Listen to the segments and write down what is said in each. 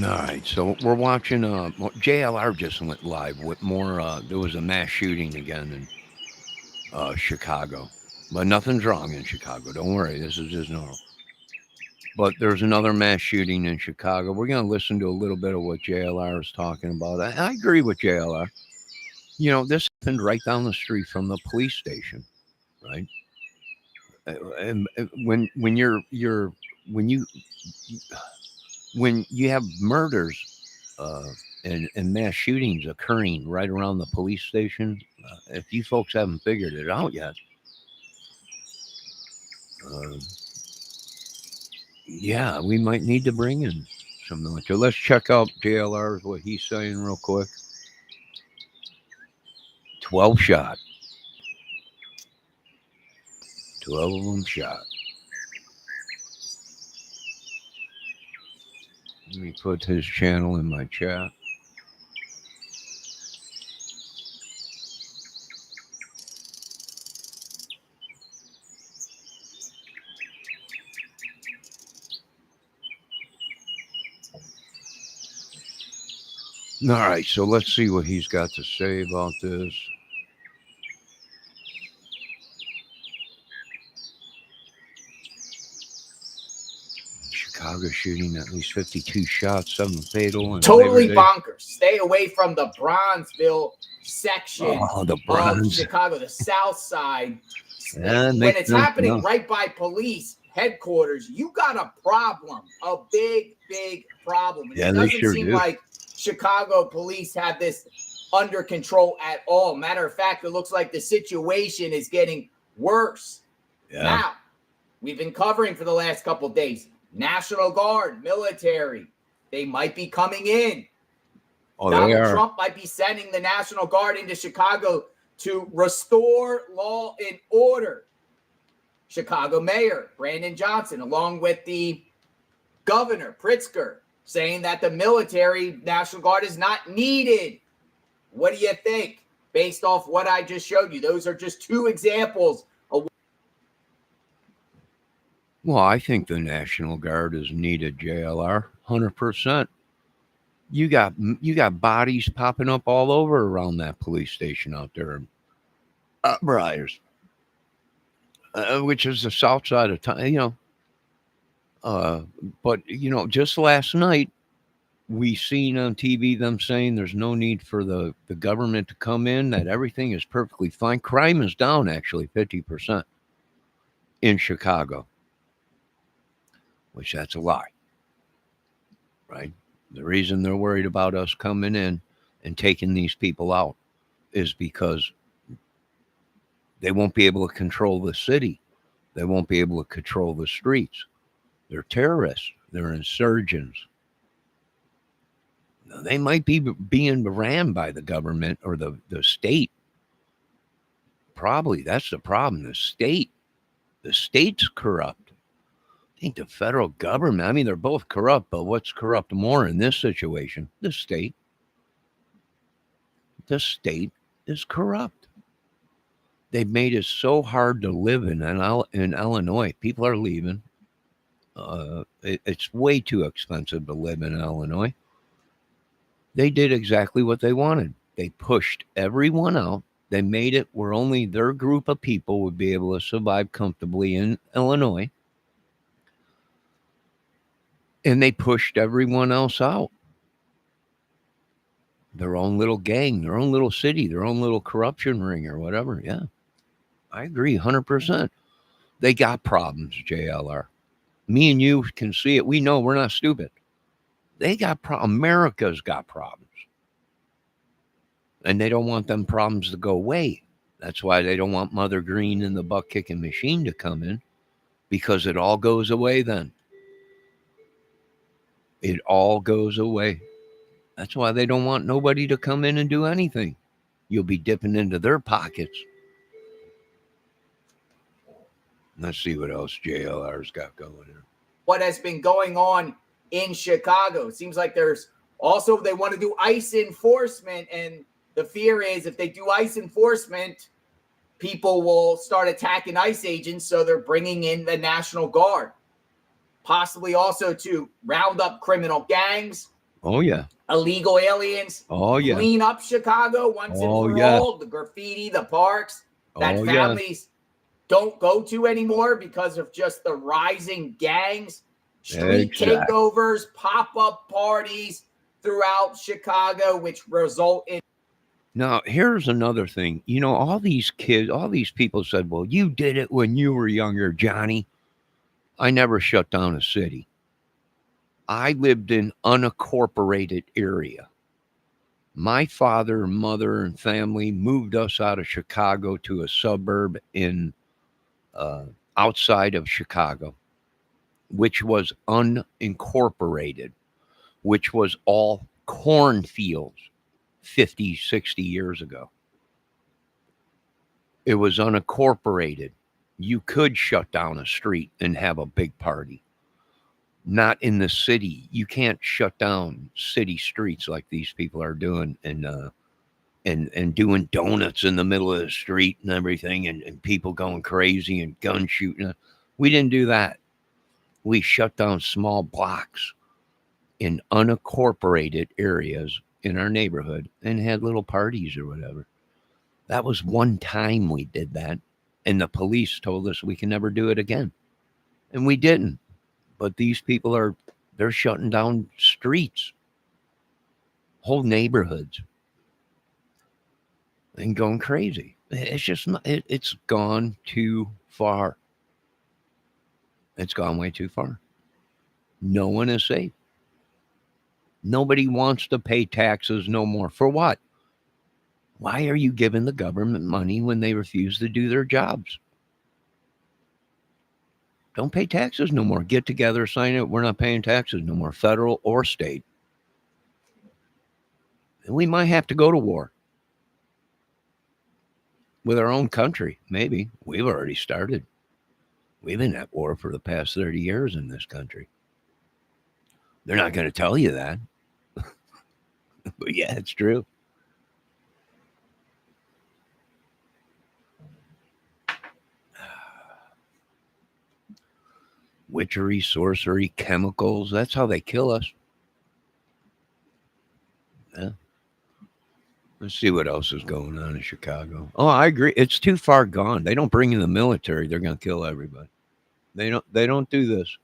All right, so we're watching. JLR just went live with more. There was a mass shooting again in Chicago, but nothing's wrong in Chicago. Don't worry, this is just normal. But there's another mass shooting in Chicago. We're going to listen to a little bit of what JLR is talking about. I agree with JLR. You know, this happened right down the street from the police station, right? And when when you when you have murders and mass shootings occurring right around the police station, if you folks haven't figured it out yet, uh, yeah, we might need to bring in some military. Let's check out JLR's what he's saying real quick. 12 shot, 12 of them shot. Let me put his channel in my chat. All right, so let's see what he's got to say about this. Chicago shooting, at least 52 shots, 7 fatal. And totally bonkers. Stay away from the Bronzeville section of Chicago, the South Side. When it's happening right by police headquarters, you got a problem, a big, big problem. And it doesn't seem like Chicago police have this under control at all. Matter of fact, it looks like the situation is getting worse. Yeah. Now, we've been covering for the last couple of days. National Guard, military, they might be coming in. Donald Trump might be sending the National Guard into Chicago to restore law and order. Chicago Mayor Brandon Johnson, along with the Governor Pritzker, saying that the military National Guard is not needed. What do you think? Based off what I just showed you, those are just two examples of. Well, I think the National Guard is needed, JLR, 100%. You got bodies popping up all over around that police station out there, Briars, which is the south side of town. But just last night we seen on TV them saying there's no need for the government to come in, that everything is perfectly fine. Crime is down actually 50% in Chicago, which that's a lie, right? The reason they're worried about us coming in and taking these people out is because they won't be able to control the city. They won't be able to control the streets. They're terrorists. They're insurgents. Now, they might be being ran by the government or the state. Probably that's the problem. The state's corrupt. I think the federal government, I mean, they're both corrupt, but what's corrupt more in this situation? The state. The state is corrupt. They've made it so hard to live in Illinois. People are leaving. It's way too expensive to live in Illinois. They did exactly what they wanted. They pushed everyone out. They made it where only their group of people would be able to survive comfortably in Illinois. And they pushed everyone else out. Their own little gang, their own little city, their own little corruption ring or whatever. Yeah, I agree 100%. They got problems, JLR. Me and you can see it. We know we're not stupid. They got America's got problems. And they don't want them problems to go away. That's why they don't want Mother Green and the butt kicking machine to come in, because it all goes away then. It all goes away. That's why they don't want nobody to come in and do anything. You'll be dipping into their pockets. Let's see what else JLR's got going here. What has been going on in Chicago? It seems like there's also, they want to do ICE enforcement, and the fear is if they do ICE enforcement, people will start attacking ICE agents, so they're bringing in the National Guard. Possibly also to round up criminal gangs, Oh, yeah. Illegal aliens. Oh, yeah. Clean up Chicago once and for all. The graffiti, the parks that families don't go to anymore because of just the rising gangs, street takeovers, pop-up parties throughout Chicago, which result in. Now, here's another thing. You know, all these kids, all these people said, well, you did it when you were younger, Johnny. I never shut down a city. I lived in unincorporated area. My father, mother, and family moved us out of Chicago to a suburb in outside of Chicago, which was unincorporated, which was all cornfields 50, 60 years ago. It was unincorporated. You could shut down a street and have a big party. Not in the city. You can't shut down city streets like these people are doing and doing donuts in the middle of the street and everything and people going crazy and gun shooting. We didn't do that. We shut down small blocks in unincorporated areas in our neighborhood and had little parties or whatever. That was one time we did that. And the police told us we can never do it again. And we didn't. But these people they're shutting down streets, whole neighborhoods, and going crazy. It's just not, it's gone too far. It's gone way too far. No one is safe. Nobody wants to pay taxes no more. For what? Why are you giving the government money when they refuse to do their jobs? Don't pay taxes no more. Get together, sign it. We're not paying taxes no more, federal or state. And we might have to go to war with our own country. Maybe. We've already started. We've been at war for the past 30 years in this country. They're not going to tell you that. But yeah, it's true. Witchery, sorcery, chemicals. That's how they kill us. Yeah. Let's see what else is going on in Chicago. Oh, I agree. It's too far gone. They don't bring in the military. They're going to kill everybody. They don't do this.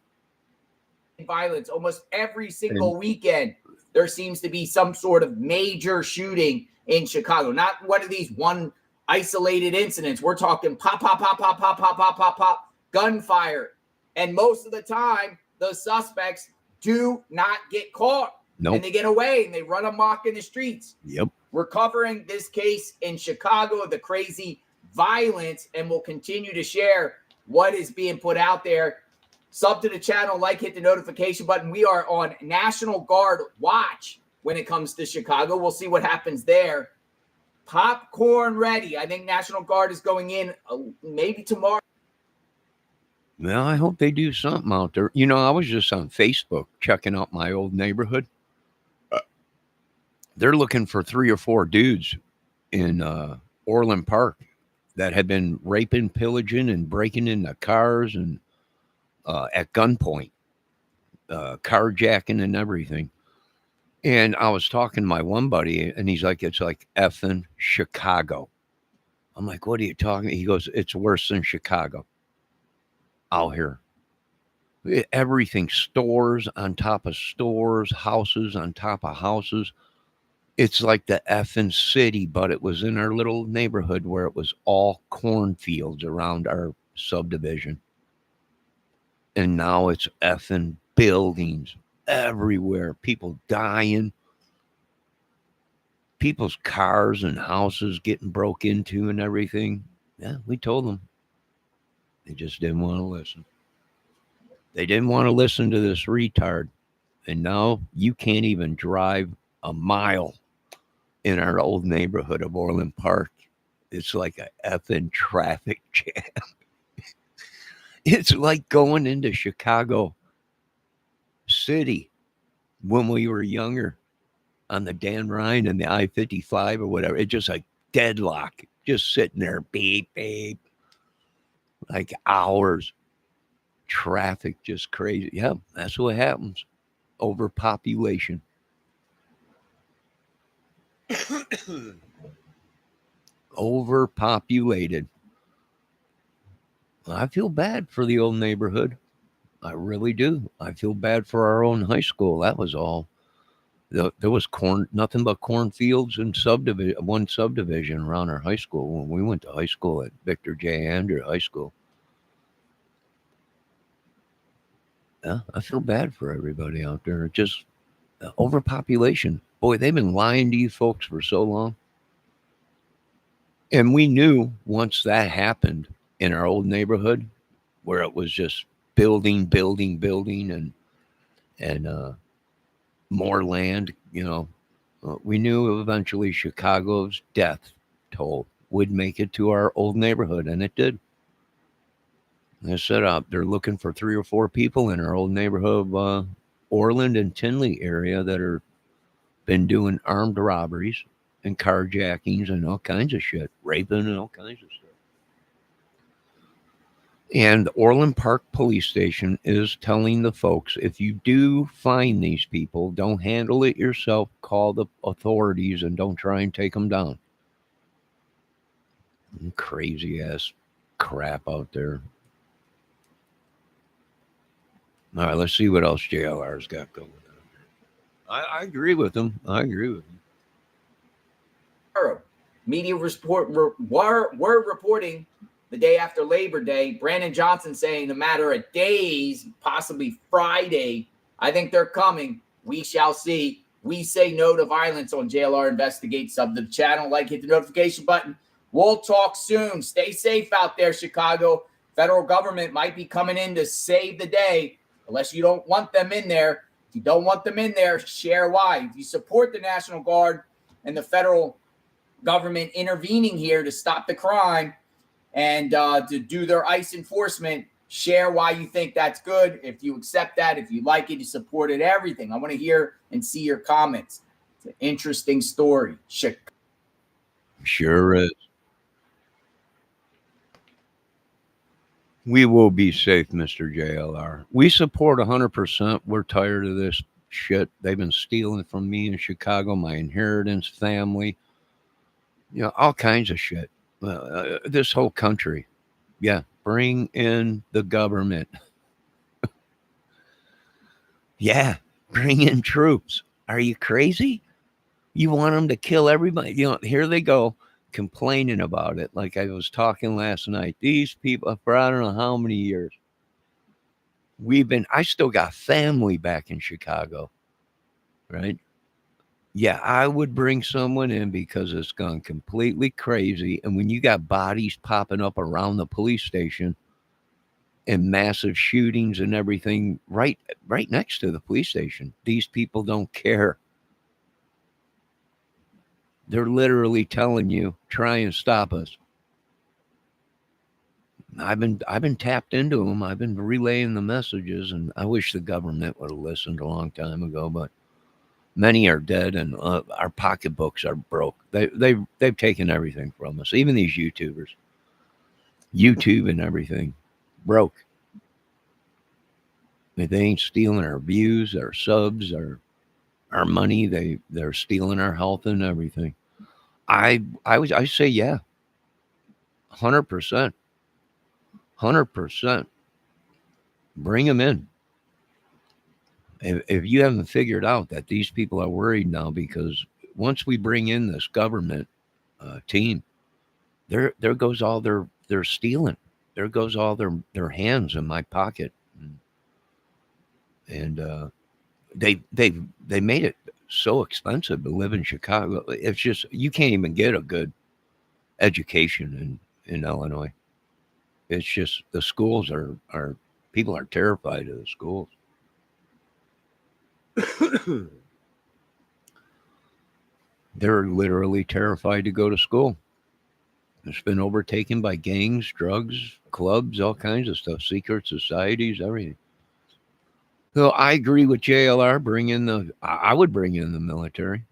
Violence almost every single weekend. There seems to be some sort of major shooting in Chicago. Not one of these one isolated incidents. We're talking pop, pop, pop, pop, pop, pop, pop, pop, pop, gunfire. And most of the time, the suspects do not get caught. Nope. And they get away and they run amok in the streets. Yep. We're covering this case in Chicago, the crazy violence, and we'll continue to share what is being put out there. Sub to the channel, like, hit the notification button. We are on National Guard watch when it comes to Chicago. We'll see what happens there. Popcorn ready. I think National Guard is going in maybe tomorrow. Well, I hope they do something out there. You know, I was just on Facebook checking out my old neighborhood. They're looking for 3 or 4 dudes in Orland Park that had been raping, pillaging, and breaking into cars and at gunpoint, carjacking and everything. And I was talking to my one buddy, and he's like, it's like effing Chicago. I'm like, what are you talking? He goes, it's worse than Chicago out here. Everything, stores on top of stores, houses on top of houses. It's like the effing city, but it was in our little neighborhood where it was all cornfields around our subdivision. And now it's effing buildings everywhere. People dying. People's cars and houses getting broke into and everything. Yeah, we told them. They just didn't want to listen. They didn't want to listen to this retard. And now you can't even drive a mile in our old neighborhood of Orland Park. It's like a effing traffic jam. It's like going into Chicago City when we were younger on the Dan Ryan and the I-55 or whatever. It's just like deadlock, just sitting there, beep, beep, like hours. Traffic just crazy. Yeah, that's what happens. Overpopulation. Overpopulated. I feel bad for the old neighborhood. I really do. I feel bad for our own high school. That was all. There was corn, nothing but cornfields and one subdivision around our high school when we went to high school at Victor J. Andrew High School. Yeah, I feel bad for everybody out there. Just overpopulation. Boy, they've been lying to you folks for so long. And we knew once that happened in our old neighborhood, where it was just building, building, building, and more land. We knew eventually Chicago's death toll would make it to our old neighborhood, and it did. They said they're looking for 3 or 4 people in our old neighborhood of Orland and Tinley area that are been doing armed robberies and carjackings and all kinds of shit, raping and all kinds of stuff. And the Orland Park Police Station is telling the folks, if you do find these people, don't handle it yourself. Call the authorities and don't try and take them down. Crazy ass crap out there. All right, let's see what else JLR's got going on. I agree with him. Media were reporting the day after Labor Day, Brandon Johnson saying a matter of days, possibly Friday, I think they're coming. We shall see. We say no to violence on JLR Investigate. Sub to the channel, hit the notification button. We'll talk soon. Stay safe out there, Chicago. Federal government might be coming in to save the day, unless you don't want them in there. If you don't want them in there, share why. If you support the National Guard and the federal government intervening here to stop the crime and to do their ICE enforcement, share why you think that's good. If you accept that, if you like it, you support it, everything. I want to hear and see your comments. It's an interesting story. Sure is. We will be safe, Mr. JLR. We support 100%. We're tired of this shit. They've been stealing from me in Chicago, my inheritance, family, all kinds of shit. This whole country. Yeah, bring in the government. Yeah, bring in troops. Are you crazy? You want them to kill everybody? Here they go complaining about it. Like I was talking last night. These people, for I don't know how many years, I still got family back in Chicago, right? Yeah, I would bring someone in because it's gone completely crazy. And when you got bodies popping up around the police station and massive shootings and everything right next to the police station, these people don't care. They're literally telling you, try and stop us. I've been tapped into them. I've been relaying the messages, and I wish the government would have listened a long time ago. But many are dead, and our pocketbooks are broke. They've taken everything from us. Even these YouTubers, YouTube and everything, broke. If they ain't stealing our views, our subs, our money, they're stealing our health and everything. I say yeah, 100%, 100%. Bring them in. If you haven't figured out that these people are worried now, because once we bring in this government team, there goes all their stealing. There goes all their hands in my pocket, and they made it so expensive to live in Chicago. It's just you can't even get a good education in Illinois. It's just the schools are people are terrified of the schools. They're literally terrified to go to school. It's been overtaken by gangs, drugs, clubs, all kinds of stuff, secret societies, everything. So I agree with JLR. I would bring in the military.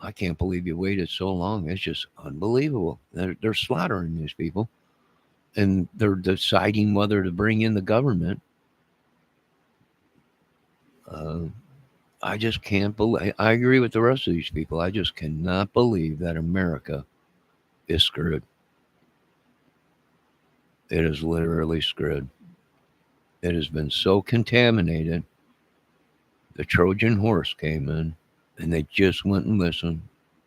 I can't believe you waited so long. It's just unbelievable. They're slaughtering these people, and they're deciding whether to bring in the government. I just can't believe. I agree with the rest of these people. I just cannot believe that America is screwed. It is literally screwed. It has been so contaminated. The Trojan horse came in, and they just went and listened.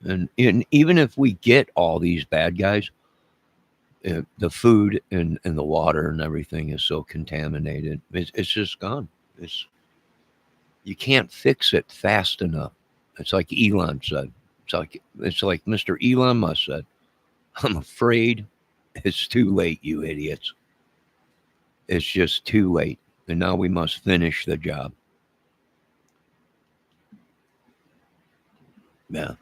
And even if we get all these bad guys, the food and the water and everything is so contaminated. It's just gone. It's You can't fix it fast enough. It's like Elon said. It's like Mr. Elon Musk said. I'm afraid it's too late, you idiots. It's just too late. And now we must finish the job. Yeah.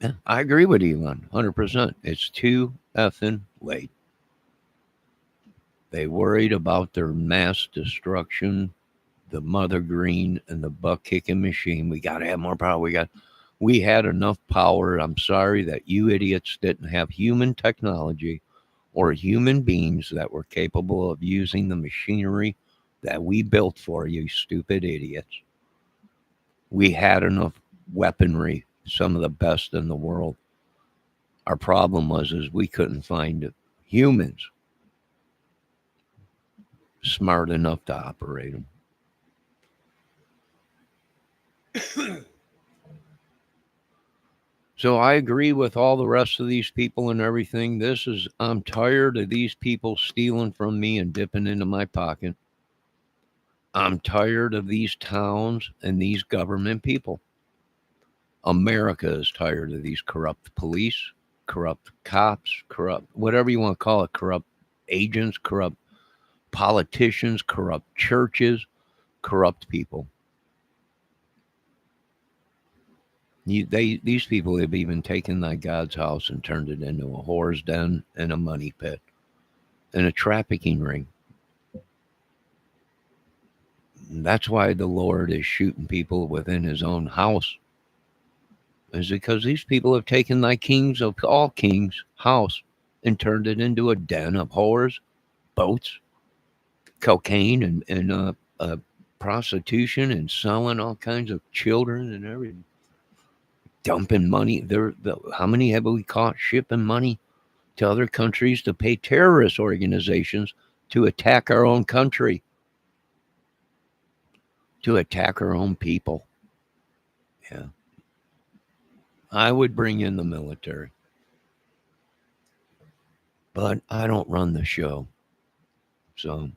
Yeah. I agree with Elon 100%. It's too effing late. They worried about their mass destruction, the mother green and the butt kicking machine. We got to have more power. We had enough power. I'm sorry that you idiots didn't have human technology or human beings that were capable of using the machinery that we built for you, stupid idiots. We had enough weaponry, some of the best in the world. Our problem is we couldn't find humans smart enough to operate them. So I agree with all the rest of these people and everything. I'm tired of these people stealing from me and dipping into my pocket. I'm tired of these towns and these government people. America is tired of these corrupt police, corrupt cops, corrupt, whatever you want to call it, corrupt agents, corrupt politicians, corrupt churches, corrupt people. These people have even taken thy God's house and turned it into a whore's den and a money pit and a trafficking ring. And that's why the Lord is shooting people within his own house. Is because these people have taken thy kings of all kings house and turned it into a den of whores, boats, cocaine, and prostitution, and selling all kinds of children and everything. Dumping money. How many have we caught shipping money to other countries to pay terrorist organizations to attack our own country, to attack our own people? Yeah. I would bring in the military, but I don't run the show. So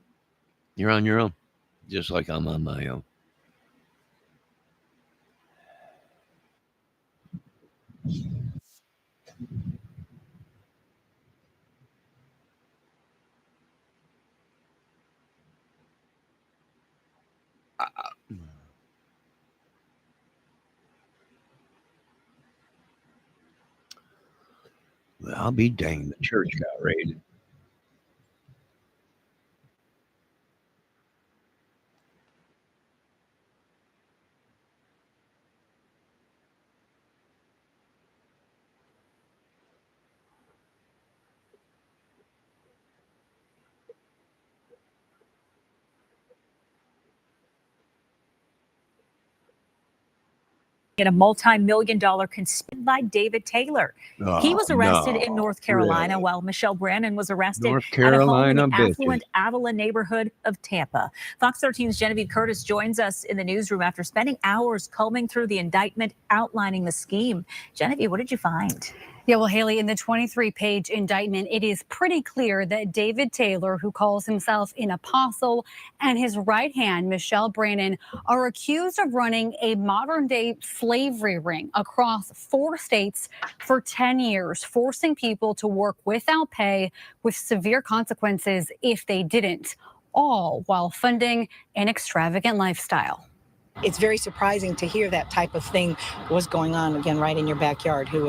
you're on your own, just like I'm on my own. Well, I'll be danged. The church got raided. In a multi-million-dollar conspiracy by David Taylor. He was arrested in North Carolina, really? While Michelle Brannon was arrested at a home in the affluent Avalon neighborhood of Tampa. Fox 13's Genevieve Curtis joins us in the newsroom after spending hours combing through the indictment outlining the scheme. Genevieve, what did you find? Yeah, well, Haley, in the 23-page indictment, it is pretty clear that David Taylor, who calls himself an apostle, and his right hand, Michelle Brannon, are accused of running a modern-day slavery ring across 4 states for 10 years, forcing people to work without pay with severe consequences if they didn't, all while funding an extravagant lifestyle. It's very surprising to hear that type of thing was going on, again, right in your backyard. Who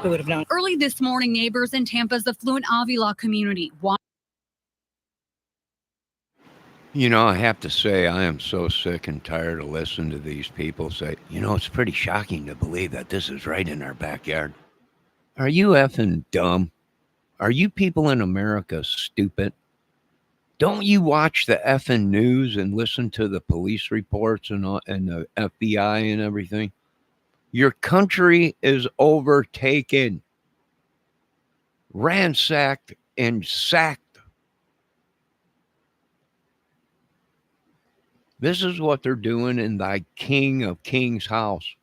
would have known? Early this morning, neighbors in Tampa's affluent Avila community. I have to say, I am so sick and tired of listening to these people say, it's pretty shocking to believe that this is right in our backyard. Are you effing dumb? Are you people in America stupid? Don't you watch the effing news and listen to the police reports and the FBI and everything? Your country is overtaken, ransacked, and sacked. This is what they're doing in thy King of Kings' house.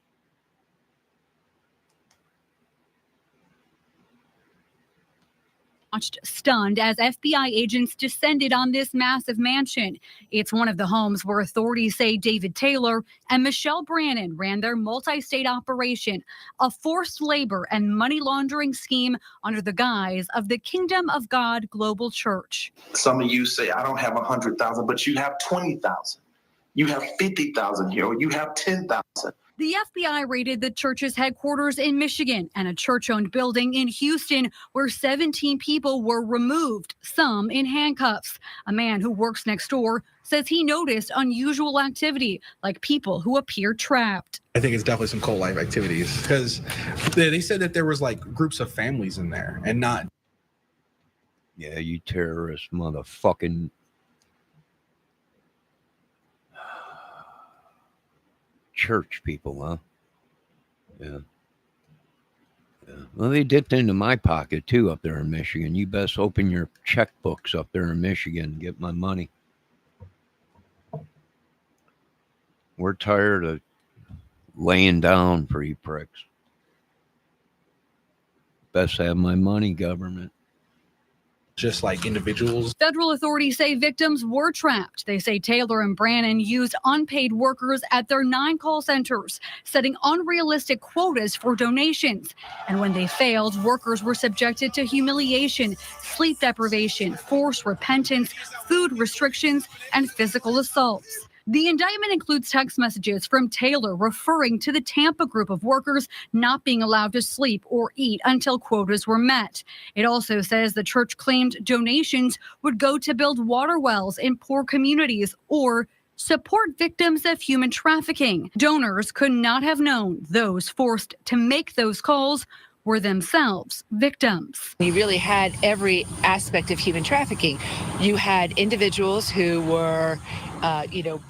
Watched stunned as FBI agents descended on this massive mansion. It's one of the homes where authorities say David Taylor and Michelle Brannon ran their multi-state operation, a forced labor and money laundering scheme under the guise of the Kingdom of God Global Church. Some of you say, I don't have 100,000, but you have 20,000. You have 50,000 here, or you have 10,000. The FBI raided the church's headquarters in Michigan and a church-owned building in Houston where 17 people were removed, some in handcuffs. A man who works next door says he noticed unusual activity, like people who appear trapped. I think it's definitely some cult life activities because they said that there was like groups of families in there and not. Yeah, you terrorist motherfucking. Church people, huh? Yeah. Well, they dipped into my pocket too up there in Michigan. You best open your checkbooks up there in Michigan and get my money. We're tired of laying down for you pricks. Best have my money, government. Just like individuals. Federal authorities say victims were trapped. They say Taylor and Brannon used unpaid workers at their 9 call centers, setting unrealistic quotas for donations. And when they failed, workers were subjected to humiliation, sleep deprivation, forced repentance, food restrictions, and physical assaults. The indictment includes text messages from Taylor referring to the Tampa group of workers not being allowed to sleep or eat until quotas were met. It also says the church claimed donations would go to build water wells in poor communities or support victims of human trafficking. Donors could not have known those forced to make those calls were themselves victims. You really had every aspect of human trafficking. You had individuals who were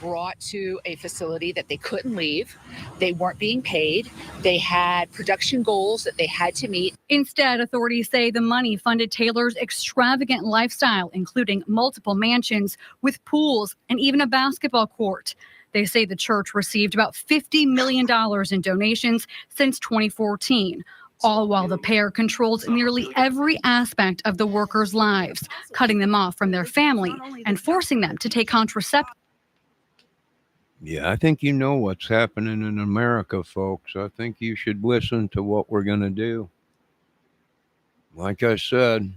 brought to a facility that they couldn't leave. They weren't being paid. They had production goals that they had to meet. Instead, authorities say the money funded Taylor's extravagant lifestyle, including multiple mansions with pools and even a basketball court. They say the church received about $50 million in donations since 2014. All while the pair controlled nearly every aspect of the workers' lives, cutting them off from their family and forcing them to take contraceptives. Yeah, I think you know what's happening in America, folks. I think you should listen to what we're going to do. Like I said,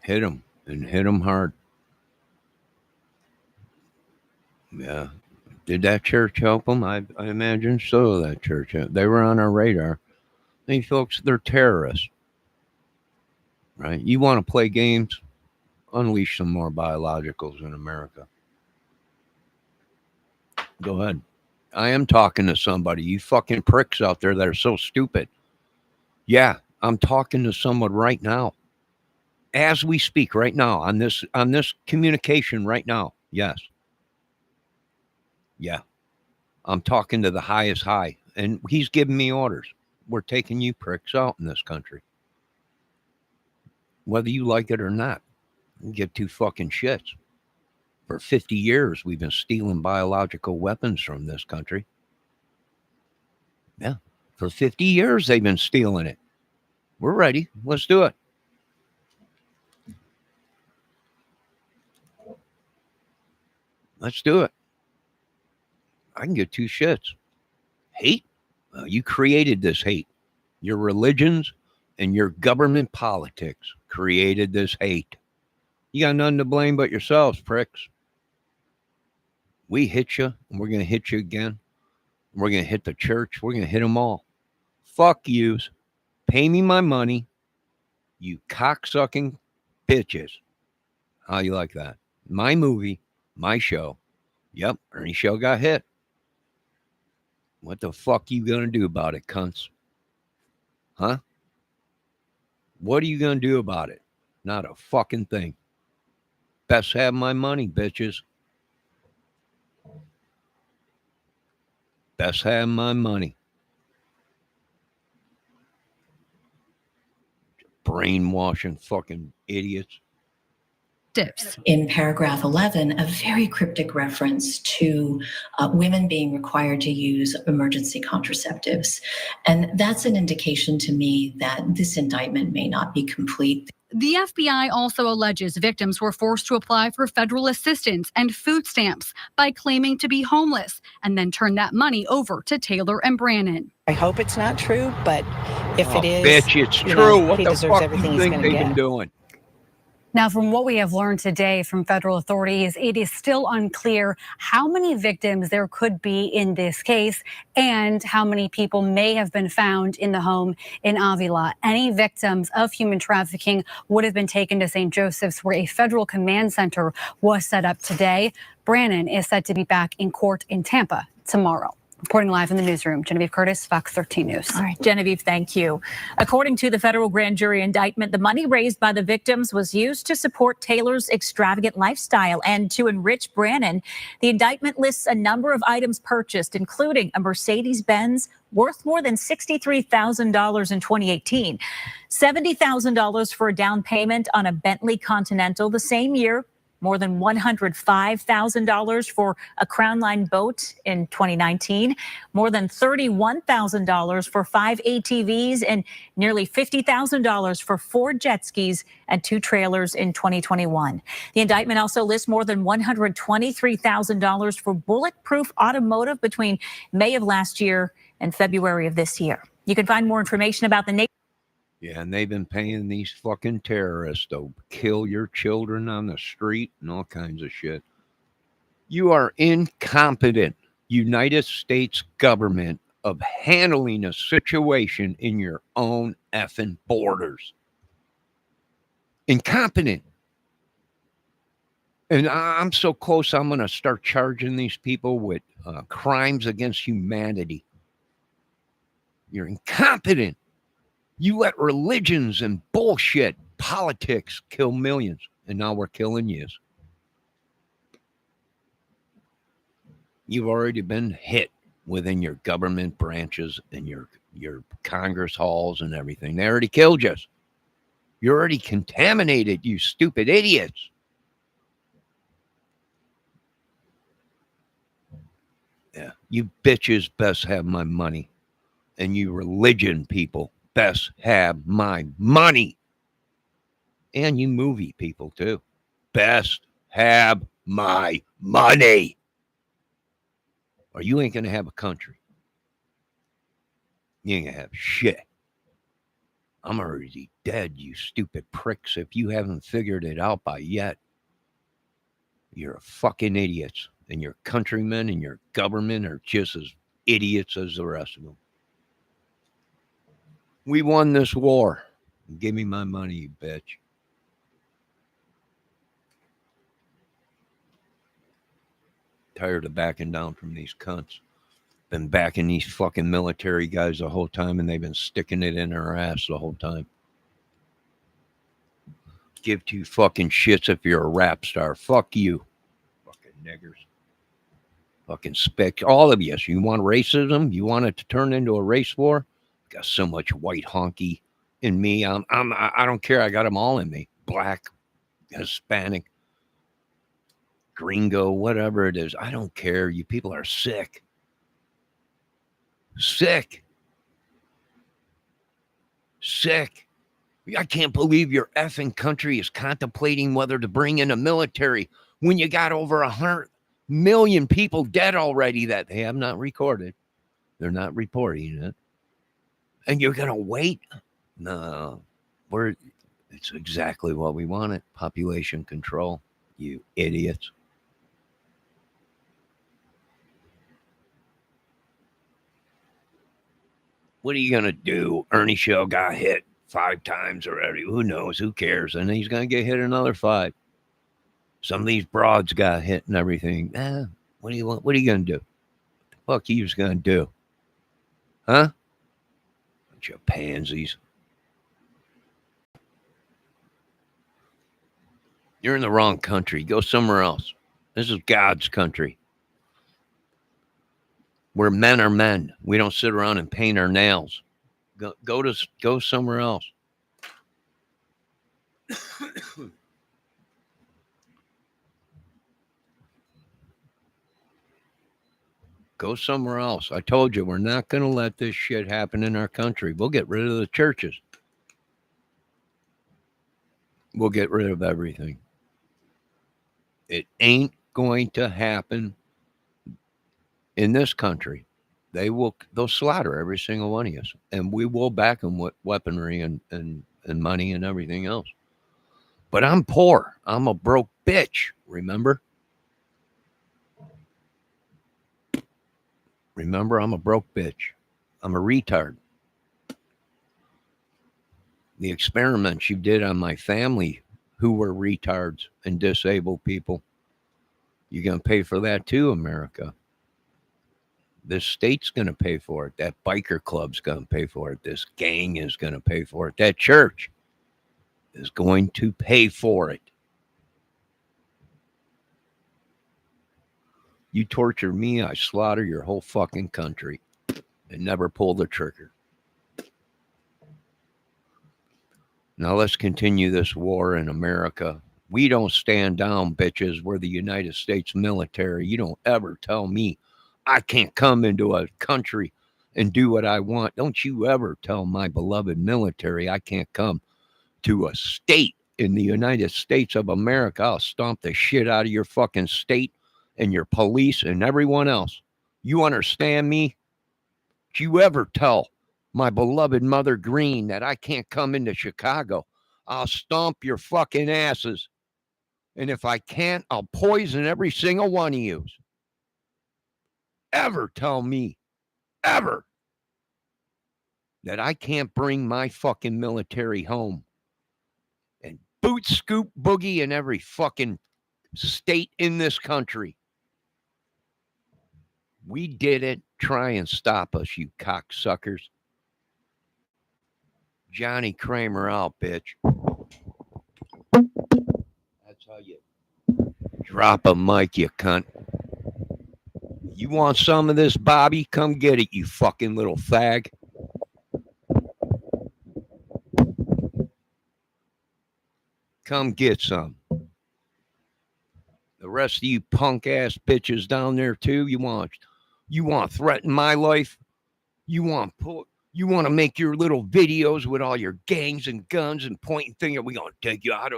hit them and hit them hard. Yeah. Did that church help them? I imagine so, that church. They were on our radar. These folks, they're terrorists. Right? You want to play games? Unleash some more biologicals in America. Go ahead. I am talking to somebody. You fucking pricks out there that are so stupid. Yeah, I'm talking to someone right now. As we speak right now on this communication right now. Yes. Yeah. I'm talking to the highest high, and he's giving me orders. We're taking you pricks out in this country. Whether you like it or not, you get 2 fucking shits. For 50 years, we've been stealing biological weapons from this country. Yeah. For 50 years, they've been stealing it. We're ready. Let's do it. Let's do it. I can get 2 shits. Hate? Well, you created this hate. Your religions and your government politics created this hate. You got nothing to blame but yourselves, pricks. We hit you, and we're going to hit you again. We're going to hit the church. We're going to hit them all. Fuck yous. Pay me my money, you cocksucking bitches. How you like that? My movie, my show. Yep, Ernie Show got hit. What the fuck you going to do about it, cunts? Huh? What are you going to do about it? Not a fucking thing. Best have my money, bitches. Best have my money. Brainwashing fucking idiots. In paragraph 11, a very cryptic reference to women being required to use emergency contraceptives. And that's an indication to me that this indictment may not be complete. The FBI also alleges victims were forced to apply for federal assistance and food stamps by claiming to be homeless and then turn that money over to Taylor and Brannon. I hope it's not true, but if it is, bitch, it's true. What he the deserves fuck everything do you he's think going to they've get. been doing? Now, from what we have learned today from federal authorities, it is still unclear how many victims there could be in this case and how many people may have been found in the home in Avila. Any victims of human trafficking would have been taken to St. Joseph's, where a federal command center was set up today. Brannon is set to be back in court in Tampa tomorrow. Reporting live in the newsroom, Genevieve Curtis, Fox 13 News. All right, Genevieve, thank you. According to the federal grand jury indictment, the money raised by the victims was used to support Taylor's extravagant lifestyle and to enrich Brannon. The indictment lists a number of items purchased, including a Mercedes-Benz worth more than $63,000 in 2018, $70,000 for a down payment on a Bentley Continental the same year, more than $105,000 for a Crown Line boat in 2019, more than $31,000 for 5 ATVs, and nearly $50,000 for 4 jet skis and 2 trailers in 2021. The indictment also lists more than $123,000 for bulletproof automotive between May of last year and February of this year. You can find more information about the Yeah, and they've been paying these fucking terrorists to kill your children on the street and all kinds of shit. You are incompetent, United States government, of handling a situation in your own effing borders. Incompetent. And I'm so close, I'm going to start charging these people with crimes against humanity. You're incompetent. You let religions and bullshit politics kill millions, and now we're killing you. You've already been hit within your government branches and your Congress halls and everything. They already killed you. You're already contaminated, you stupid idiots. Yeah, you bitches best have my money, and you religion people best have my money. And you movie people too. Best have my money. Or you ain't going to have a country. You ain't going to have shit. I'm already dead, you stupid pricks. If you haven't figured it out by yet, you're fucking idiots. And your countrymen and your government are just as idiots as the rest of them. We won this war. Give me my money, you bitch. Tired of backing down from these cunts. Been backing these fucking military guys the whole time, and they've been sticking it in our ass the whole time. Give 2 fucking shits if you're a rap star. Fuck you. Fucking niggers. Fucking spick. All of you. So you want racism? You want it to turn into a race war? Got so much white honky in me. I don't care. I got them all in me. Black, Hispanic, gringo, whatever it is. I don't care. You people are sick. Sick. I can't believe your effing country is contemplating whether to bring in a military when you got over 100 million people dead already that they have not recorded. They're not reporting it. And you're going to wait? No. It's exactly what we wanted. Population control. You idiots. What are you going to do? Ernie Shell got hit 5 times already. Who knows? Who cares? And he's going to get hit another 5. Some of these broads got hit and everything. What do you want? What are you going to do? What the fuck are you going to do? Huh? Bunch of pansies. You're in the wrong country. Go somewhere else. This is God's country. Where men are men. We don't sit around and paint our nails. Go somewhere else. Go somewhere else. I told you, we're not going to let this shit happen in our country. We'll get rid of the churches. We'll get rid of everything. It ain't going to happen in this country. They'll slaughter every single one of us, and we will back them with weaponry and money and everything else. But I'm poor. I'm a broke bitch, remember? Remember, I'm a broke bitch. I'm a retard. The experiments you did on my family who were retards and disabled people, you're going to pay for that too, America. This state's going to pay for it. That biker club's going to pay for it. This gang is going to pay for it. That church is going to pay for it. You torture me, I slaughter your whole fucking country and never pull the trigger. Now let's continue this war in America. We don't stand down, bitches. We're the United States military. You don't ever tell me I can't come into a country and do what I want. Don't you ever tell my beloved military I can't come to a state in the United States of America. I'll stomp the shit out of your fucking state and your police and everyone else. You understand me? Don't you ever tell my beloved Mother Green that I can't come into Chicago. I'll stomp your fucking asses. And if I can't, I'll poison every single one of you. Ever tell me, ever, that I can't bring my fucking military home and boot, scoop, boogie in every fucking state in this country. We did it. Try and stop us, you cocksuckers. Johnny Kramer out, bitch. That's how you drop a mic, you cunt. You want some of this, Bobby? Come get it, you fucking little fag. Come get some. The rest of you punk ass bitches down there too. You want to threaten my life? You want to make your little videos with all your gangs and guns and pointing finger? We gonna take you out.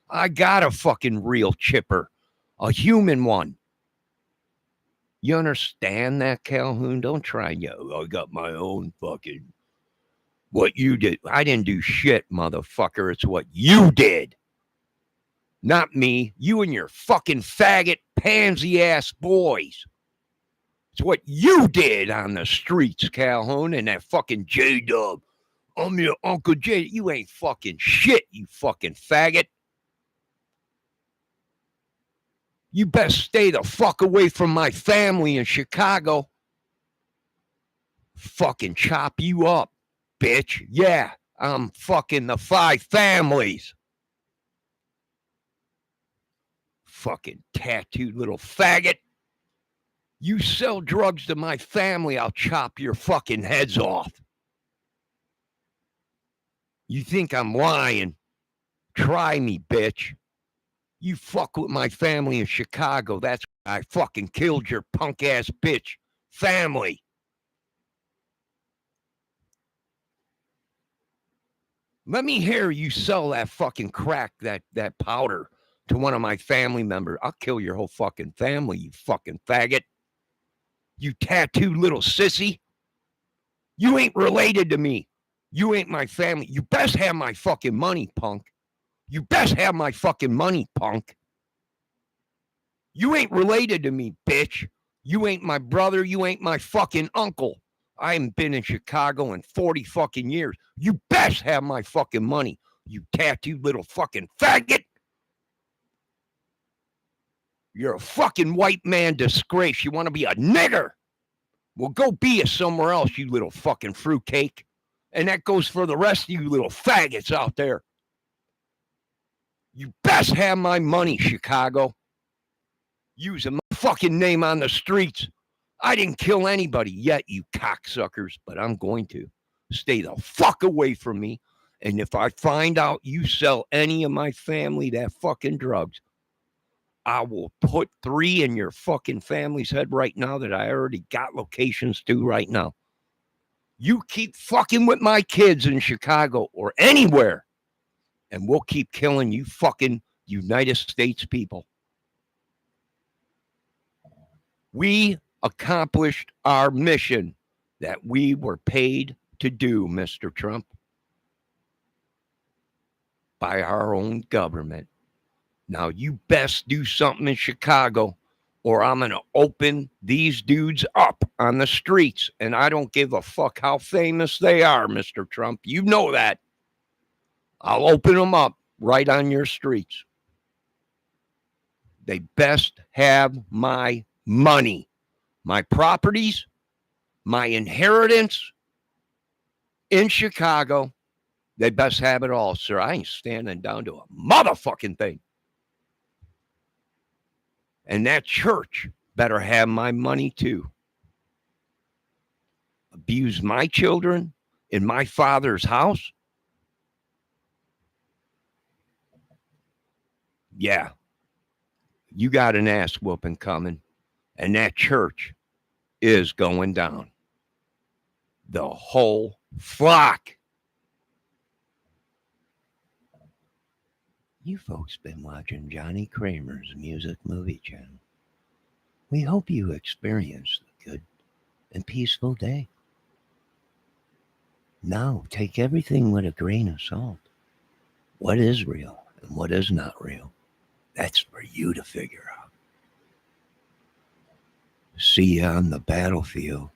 I got a fucking real chipper, a human one. You understand that, Calhoun? Don't try and I got my own fucking. What you did, I didn't do shit, motherfucker. It's what you did. Not me. You and your fucking faggot pansy ass boys. It's what you did on the streets, Calhoun, and that fucking J-Dub. I'm your Uncle J. You ain't fucking shit, you fucking faggot. You best stay the fuck away from my family in Chicago. Fucking chop you up, bitch. Yeah, I'm fucking the 5 families. Fucking tattooed little faggot. You sell drugs to my family, I'll chop your fucking heads off. You think I'm lying? Try me, bitch. You fuck with my family in Chicago. That's why I fucking killed your punk ass bitch family. Let me hear you sell that fucking crack, that powder to one of my family members. I'll kill your whole fucking family, you fucking faggot. You tattooed little sissy. You ain't related to me. You ain't my family. You best have my fucking money, punk. You best have my fucking money, punk. You ain't related to me, bitch. You ain't my brother. You ain't my fucking uncle. I haven't been in Chicago in 40 fucking years. You best have my fucking money, you tattooed little fucking faggot. You're a fucking white man disgrace. You want to be a nigger? Well, go be it somewhere else, you little fucking fruitcake. And that goes for the rest of you little faggots out there. You best have my money, Chicago. Using my fucking name on the streets. I didn't kill anybody yet, you cocksuckers, but I'm going to. Stay the fuck away from me. And if I find out you sell any of my family that fucking drugs, I will put 3 in your fucking family's head right now that I already got locations to right now. You keep fucking with my kids in Chicago or anywhere, and we'll keep killing you fucking United States people. We accomplished our mission that we were paid to do, Mr. Trump, by our own government. Now, you best do something in Chicago, or I'm going to open these dudes up on the streets, and I don't give a fuck how famous they are, Mr. Trump. You know that. I'll open them up right on your streets. They best have my money, my properties, my inheritance in Chicago. They best have it all, sir. I ain't standing down to a motherfucking thing. And that church better have my money too. Abuse my children in my father's house? Yeah. You got an ass whooping coming. And that church is going down. The whole flock. You folks been watching Johnny Kramer's Music Movie Channel. We hope you experienced a good and peaceful day. Now, take everything with a grain of salt. What is real and what is not real? That's for you to figure out. See you on the battlefield.